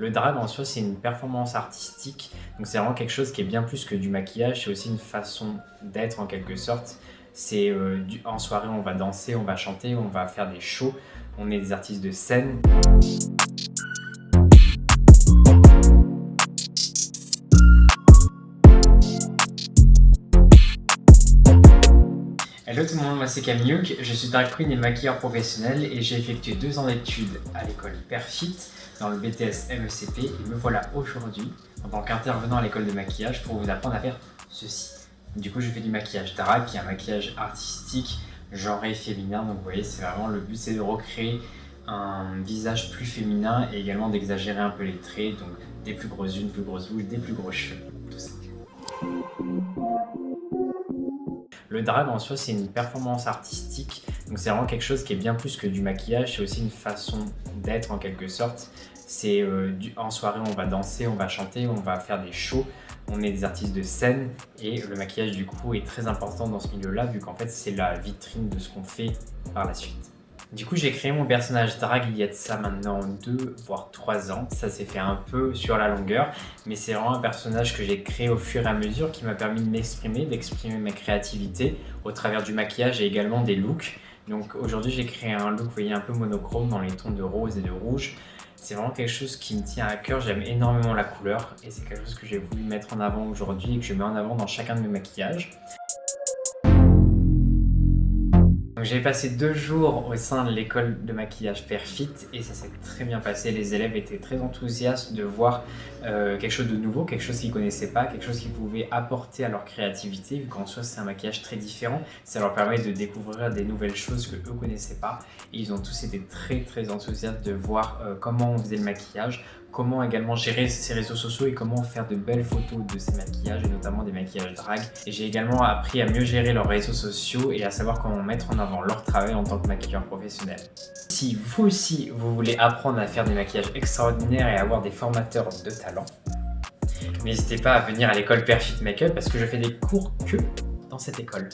Le drag en soi, c'est une performance artistique, donc c'est vraiment quelque chose qui est bien plus que du maquillage, c'est aussi une façon d'être en quelque sorte. C'est en soirée, on va danser, on va chanter, on va faire des shows, on est des artistes de scène. Hello tout le monde, moi c'est Camille Hook, je suis drag queen et maquilleur professionnel et j'ai effectué 2 ans d'études à l'école Perfit dans le BTS MECP et me voilà aujourd'hui en tant qu'intervenant à l'école de maquillage pour vous apprendre à faire ceci. Du coup je fais du maquillage drag qui est un maquillage artistique, genré féminin, donc vous voyez c'est vraiment le but, c'est de recréer un visage plus féminin et également d'exagérer un peu les traits, donc des plus grosses yeux, une plus grosse bouche, des plus gros cheveux, tout ça. Le drag en soi, c'est une performance artistique, donc c'est vraiment quelque chose qui est bien plus que du maquillage, c'est aussi une façon d'être en quelque sorte. C'est en soirée, on va danser, on va chanter, on va faire des shows, on est des artistes de scène et le maquillage du coup est très important dans ce milieu-là vu qu'en fait c'est la vitrine de ce qu'on fait par la suite. Du coup, j'ai créé mon personnage drag il y a de ça maintenant 2 voire 3 ans. Ça s'est fait un peu sur la longueur, mais c'est vraiment un personnage que j'ai créé au fur et à mesure qui m'a permis de m'exprimer, d'exprimer ma créativité au travers du maquillage et également des looks. Donc aujourd'hui, j'ai créé un look, vous voyez, un peu monochrome dans les tons de rose et de rouge. C'est vraiment quelque chose qui me tient à cœur, j'aime énormément la couleur et c'est quelque chose que j'ai voulu mettre en avant aujourd'hui et que je mets en avant dans chacun de mes maquillages. J'ai passé 2 jours au sein de l'école de maquillage Perfit et ça s'est très bien passé. Les élèves étaient très enthousiastes de voir quelque chose de nouveau, quelque chose qu'ils ne connaissaient pas, quelque chose qu'ils pouvaient apporter à leur créativité, vu qu'en soi c'est un maquillage très différent. Ça leur permet de découvrir des nouvelles choses que eux ne connaissaient pas. Et ils ont tous été très enthousiastes de voir comment on faisait le maquillage, comment également gérer ses réseaux sociaux et comment faire de belles photos de ces maquillages et notamment des maquillages drag. Et j'ai également appris à mieux gérer leurs réseaux sociaux et à savoir comment mettre en avant leur travail en tant que maquilleur professionnel. Si vous aussi vous voulez apprendre à faire des maquillages extraordinaires et avoir des formateurs de talent, n'hésitez pas à venir à l'école Perfit Makeup parce que je fais des cours que dans cette école.